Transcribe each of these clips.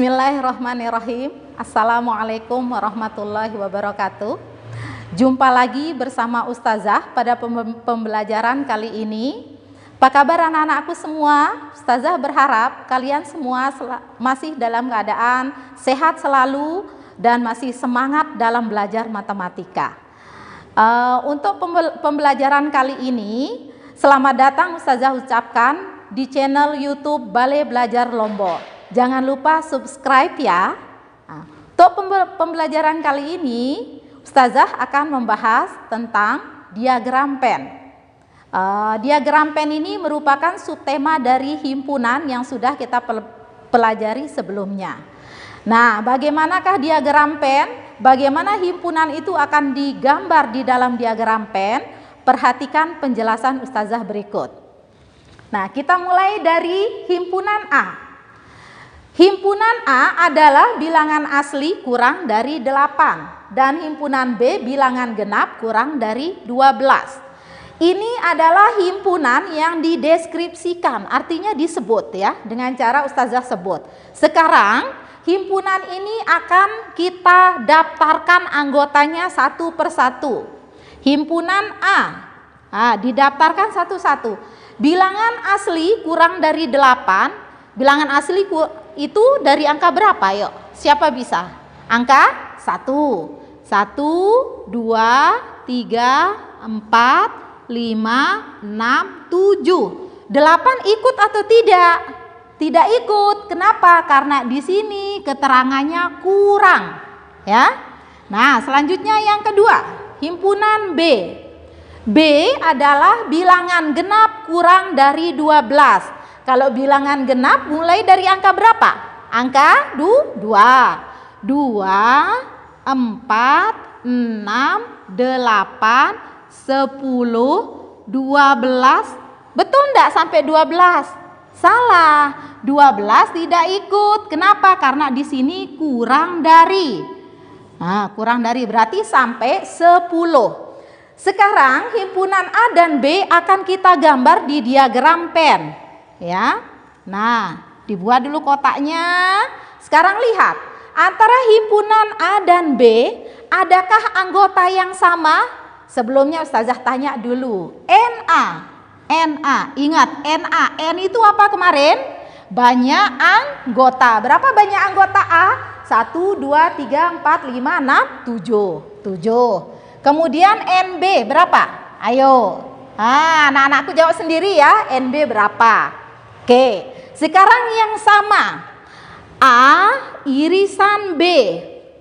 Bismillahirrahmanirrahim. Assalamualaikum warahmatullahi wabarakatuh. Jumpa lagi bersama Ustazah pada pembelajaran kali ini. Apa kabar anak-anakku semua? Ustazah berharap kalian semua masih dalam keadaan sehat selalu dan masih semangat dalam belajar matematika. Untuk pembelajaran kali ini, selamat datang Ustazah ucapkan di channel YouTube Balai Belajar Lombok. Jangan lupa subscribe ya. Untuk pembelajaran kali ini, Ustazah akan membahas tentang diagram pen. Diagram pen ini merupakan subtema dari himpunan yang sudah kita pelajari sebelumnya. Nah, bagaimanakah diagram pen? Bagaimana himpunan itu akan digambar di dalam diagram pen? Perhatikan penjelasan Ustazah berikut. Nah, kita mulai dari himpunan A. Himpunan A adalah bilangan asli kurang dari 8 dan himpunan B bilangan genap kurang dari 12. Ini adalah himpunan yang dideskripsikan, artinya disebut ya, dengan cara Ustazah sebut. Sekarang himpunan ini akan kita daftarkan anggotanya satu persatu. Himpunan A, didaftarkan satu-satu. Bilangan asli kurang dari 8. Bilangan asli itu dari angka berapa? Yuk, siapa bisa? Angka 1, 1, 2, 3, 4, 5, 6, 7. 8 ikut atau tidak? Tidak ikut. Kenapa? Karena di sini keterangannya kurang. Ya. Nah, selanjutnya yang kedua, himpunan B. B adalah bilangan genap kurang dari 12. Kalau bilangan genap mulai dari angka berapa? Angka 2. 2, 4, 6, 8, 10, 12. Betul enggak sampai 12? Salah. 12 tidak ikut. Kenapa? Karena di sini kurang dari. Nah, kurang dari berarti sampai 10. Sekarang himpunan A dan B akan kita gambar di diagram pen. Ya. Nah, dibuat dulu kotaknya. Sekarang lihat, antara himpunan A dan B, adakah anggota yang sama? Sebelumnya Ustazah tanya dulu. NA. Ingat, NA. N itu apa kemarin? Banyak anggota. Berapa banyak anggota A? 1, 2, 3, 4, 5, 6, 7. Kemudian NB berapa? Ayo. Anak-anakku jawab sendiri ya. NB berapa? Oke, sekarang yang sama. A irisan B.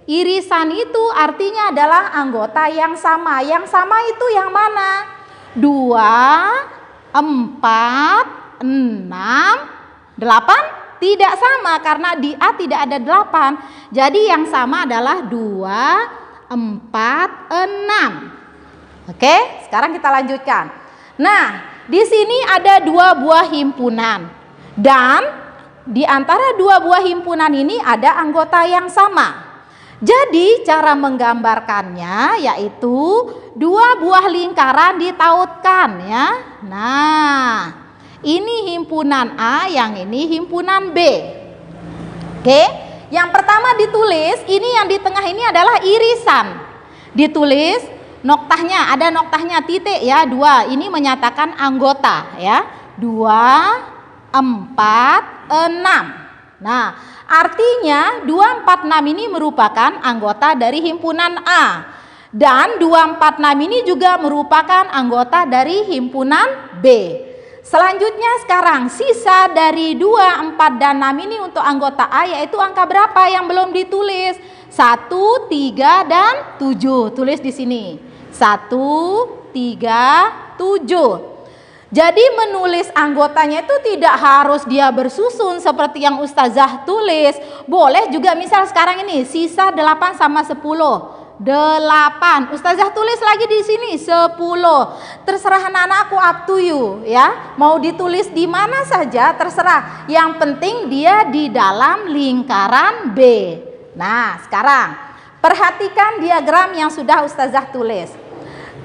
Irisan itu artinya adalah anggota yang sama. Yang sama itu yang mana? 2, 4, 6, 8? Tidak sama karena di A tidak ada 8. Jadi yang sama adalah 2, 4, 6. Oke, sekarang kita lanjutkan. Nah, di sini ada 2 buah himpunan. Dan di antara 2 buah himpunan ini ada anggota yang sama. Jadi cara menggambarkannya yaitu 2 buah lingkaran ditautkan ya. Nah, ini himpunan A, yang ini himpunan B. Oke, yang pertama ditulis, ini yang di tengah ini adalah irisan. Ditulis noktahnya, ada noktahnya titik ya, 2. Ini menyatakan anggota ya. 2, 4, 6. Nah, artinya 2, 4, 6 ini merupakan anggota dari himpunan A. Dan 2, 4, 6 ini juga merupakan anggota dari himpunan B. Selanjutnya sekarang sisa dari 2, 4, dan 6 ini untuk anggota A yaitu angka berapa yang belum ditulis? 1, 3, dan 7. Tulis di sini. 1, 3, 7. Jadi menulis anggotanya itu tidak harus dia bersusun seperti yang Ustazah tulis. Boleh juga misal sekarang ini sisa 8 sama 10. 8. Ustazah tulis lagi di sini 10. Terserah anak-anakku, up to you ya. Mau ditulis di mana saja terserah. Yang penting dia di dalam lingkaran B. Nah, sekarang perhatikan diagram yang sudah Ustazah tulis.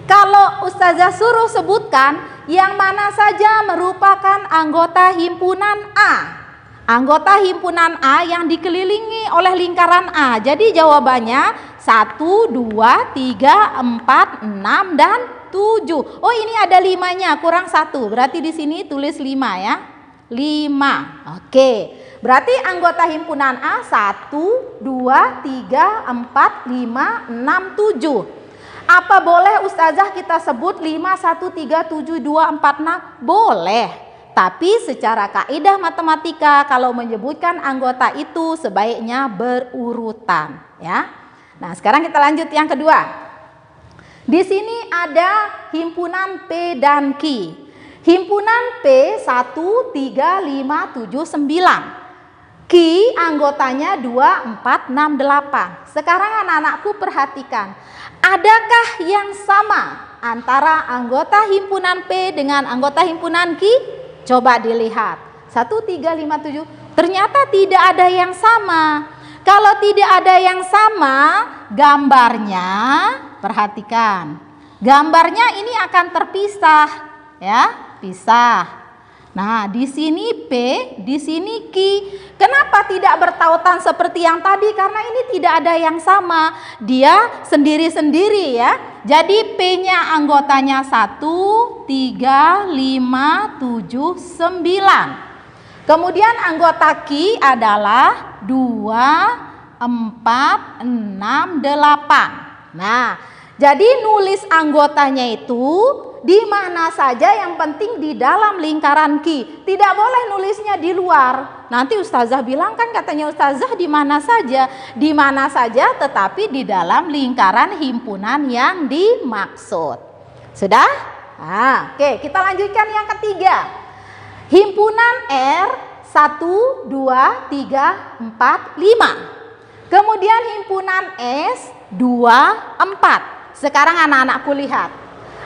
Kalau Ustazah suruh sebutkan yang mana saja merupakan anggota himpunan A. Anggota himpunan A yang dikelilingi oleh lingkaran A. Jadi jawabannya 1, 2, 3, 4, 6, dan 7. Oh, ini ada 5-nya, kurang 1. Berarti di sini tulis 5 ya. 5. Oke. Berarti anggota himpunan A 1, 2, 3, 4, 5, 6, 7. Apa boleh Ustazah kita sebut 5, 1, 3, 7, 2, 4, 6? Boleh. Tapi secara kaidah matematika kalau menyebutkan anggota itu sebaiknya berurutan ya. Nah, sekarang kita lanjut yang kedua. Di sini ada himpunan P dan Q. Himpunan P 1, 3, 5, 7, 9. Q anggotanya 2, 4, 6, 8. Sekarang anak-anakku perhatikan. Adakah yang sama antara anggota himpunan P dengan anggota himpunan Q? Coba dilihat. 1, 3, 5, 7. Ternyata tidak ada yang sama. Kalau tidak ada yang sama, gambarnya, perhatikan. Gambarnya ini akan terpisah, ya, pisah. Nah, di sini P, di sini Q. Kenapa tidak bertautan seperti yang tadi? Karena ini tidak ada yang sama. Dia sendiri-sendiri ya. Jadi P-nya anggotanya 1, 3, 5, 7, 9. Kemudian anggota Q adalah 2, 4, 6, 8. Nah, jadi nulis anggotanya itu di mana saja, yang penting di dalam lingkaran Q. Tidak boleh nulisnya di luar. Nanti Ustazah bilang kan katanya Ustazah di mana saja. Di mana saja tetapi di dalam lingkaran himpunan yang dimaksud. Sudah? Nah, oke, kita lanjutkan yang ketiga. Himpunan R 1, 2, 3, 4, 5. Kemudian himpunan S 2, 4. Sekarang anak-anakku lihat.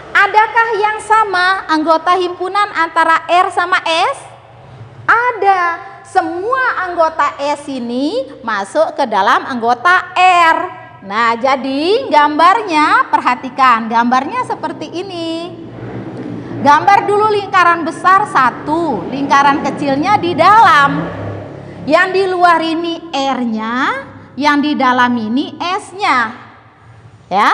Adakah yang sama anggota himpunan antara R sama S? Ada. Semua anggota S ini masuk ke dalam anggota R. Nah, jadi gambarnya, perhatikan. Gambarnya seperti ini. Gambar dulu lingkaran besar 1, lingkaran kecilnya di dalam. Yang di luar ini R-nya, yang di dalam ini S-nya. Ya.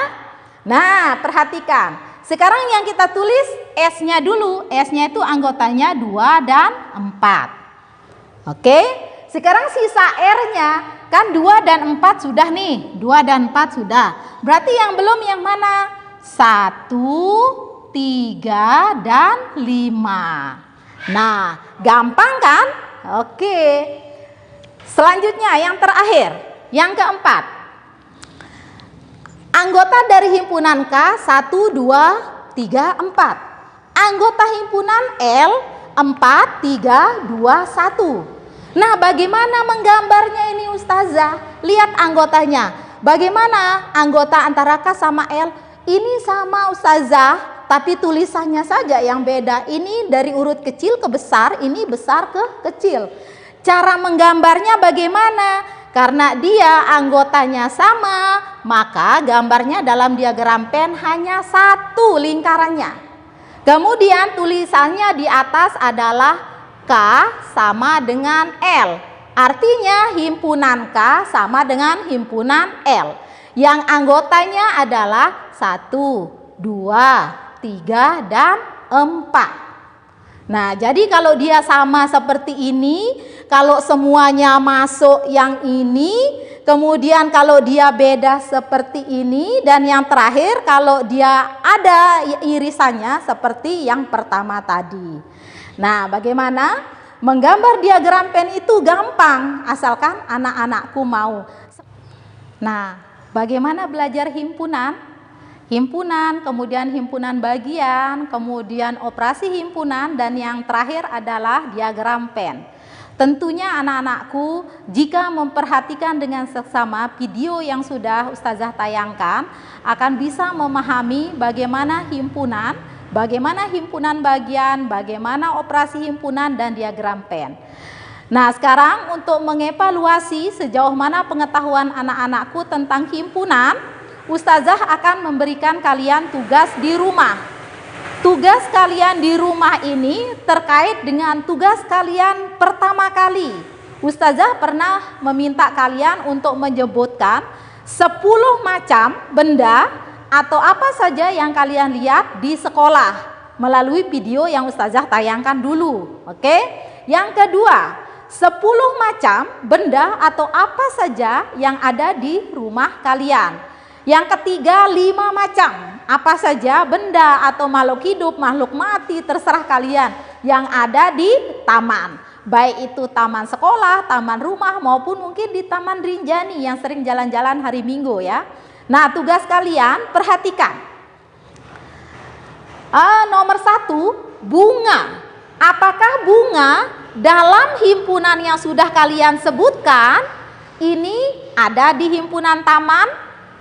Nah, perhatikan. Sekarang yang kita tulis S-nya dulu. S-nya itu anggotanya 2 dan 4. Oke. Sekarang sisa R-nya. Kan 2 dan 4 sudah nih. 2 dan 4 sudah. Berarti yang belum yang mana? 1, 3, dan 5. Nah, gampang kan? Oke. Selanjutnya yang terakhir. Yang keempat. Anggota dari himpunan K 1, 2, 3, 4. Anggota himpunan L 4, 3, 2, 1. Nah, bagaimana menggambarnya ini Ustazah? Lihat anggotanya. Bagaimana anggota antara K sama L? Ini sama Ustazah, tapi tulisannya saja yang beda. Ini dari urut kecil ke besar, ini besar ke kecil. Cara menggambarnya bagaimana? Karena dia anggotanya sama, maka gambarnya dalam diagram pen hanya satu lingkarannya. Kemudian tulisannya di atas adalah K sama dengan L. Artinya himpunan K sama dengan himpunan L. Yang anggotanya adalah 1, 2, 3, dan 4. Nah, jadi kalau dia sama seperti ini, kalau semuanya masuk yang ini, kemudian kalau dia beda seperti ini, dan yang terakhir kalau dia ada irisannya seperti yang pertama tadi. Nah, bagaimana? Menggambar diagram pen itu gampang, asalkan anak-anakku mau. Nah, bagaimana belajar himpunan? Himpunan, kemudian himpunan bagian, kemudian operasi himpunan, dan yang terakhir adalah diagram pen. Tentunya anak-anakku jika memperhatikan dengan seksama video yang sudah Ustazah tayangkan, akan bisa memahami bagaimana himpunan bagian, bagaimana operasi himpunan dan diagram pen. Nah, sekarang untuk mengevaluasi sejauh mana pengetahuan anak-anakku tentang himpunan, Ustazah akan memberikan kalian tugas di rumah. Tugas kalian di rumah ini terkait dengan tugas kalian pertama kali. Ustazah pernah meminta kalian untuk menyebutkan 10 macam benda atau apa saja yang kalian lihat di sekolah melalui video yang Ustazah tayangkan dulu. Oke? Yang kedua, 10 macam benda atau apa saja yang ada di rumah kalian. Yang ketiga, 5 macam apa saja benda atau makhluk hidup, makhluk mati, terserah kalian yang ada di taman. Baik itu taman sekolah, taman rumah, maupun mungkin di Taman Rinjani yang sering jalan-jalan hari Minggu ya. Nah, tugas kalian perhatikan. Nomor 1, bunga. Apakah bunga dalam himpunan yang sudah kalian sebutkan ini ada di himpunan taman?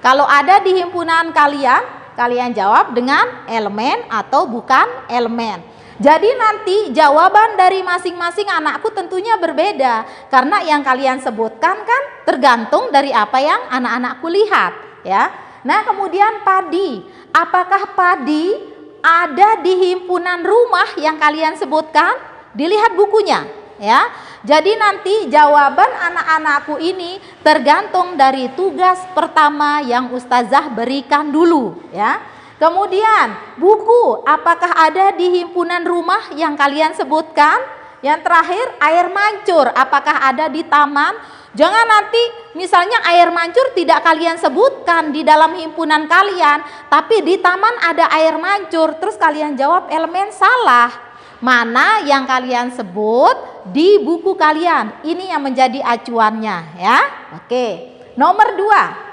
Kalau ada di himpunan kalian jawab dengan elemen atau bukan elemen. Jadi nanti jawaban dari masing-masing anakku tentunya berbeda, karena yang kalian sebutkan kan tergantung dari apa yang anak-anakku lihat ya. Nah, kemudian padi. Apakah padi ada di himpunan rumah yang kalian sebutkan? Dilihat bukunya ya. Jadi nanti jawaban anak-anakku ini tergantung dari tugas pertama yang Ustazah berikan dulu ya. Kemudian buku, apakah ada di himpunan rumah yang kalian sebutkan? Yang terakhir, air mancur, apakah ada di taman? Jangan nanti misalnya air mancur tidak kalian sebutkan di dalam himpunan kalian, tapi di taman ada air mancur, terus kalian jawab elemen, salah. Mana yang kalian sebut di buku kalian, ini yang menjadi acuannya ya. Oke, nomor 2.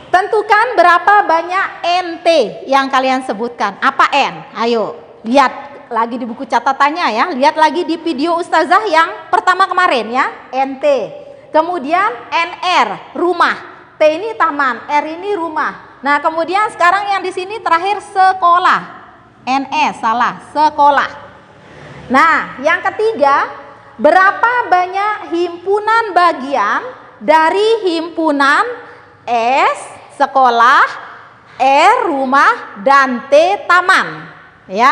Tentukan berapa banyak NT yang kalian sebutkan. Apa N? Ayo, lihat lagi di buku catatannya ya. Lihat lagi di video Ustazah yang pertama kemarin ya. NT. Kemudian NR, rumah. T ini taman, R ini rumah. Nah, kemudian sekarang yang di sini terakhir sekolah. NE, salah, sekolah. Nah, yang ketiga, berapa banyak himpunan bagian dari himpunan S, sekolah, R, rumah, dan T, taman ya.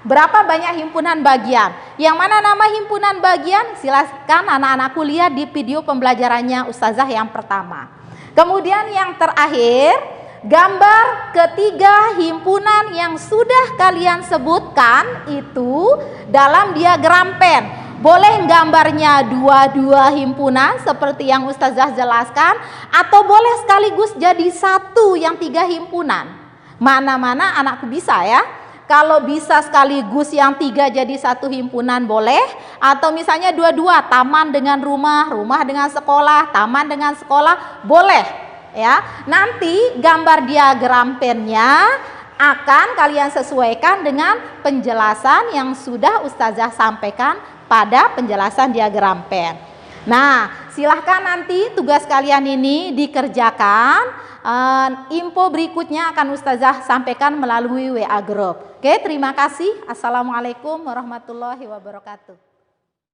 Berapa banyak himpunan bagian? Yang mana nama himpunan bagian? Silakan anak-anakku lihat di video pembelajarannya Ustazah yang pertama. Kemudian yang terakhir, gambar ketiga himpunan yang sudah kalian sebutkan itu dalam diagram pen. Boleh gambarnya dua-dua himpunan seperti yang Ustazah jelaskan, atau boleh sekaligus jadi satu yang 3 himpunan. Mana-mana anakku bisa ya. Kalau bisa sekaligus yang 3 jadi satu himpunan boleh, atau misalnya dua-dua, taman dengan rumah, rumah dengan sekolah, taman dengan sekolah, boleh ya. Nanti gambar diagram pennya akan kalian sesuaikan dengan penjelasan yang sudah Ustazah sampaikan pada penjelasan diagram pen. Nah, silahkan nanti tugas kalian ini dikerjakan. Info berikutnya akan Ustazah sampaikan melalui WA Group. Oke, terima kasih. Assalamualaikum warahmatullahi wabarakatuh.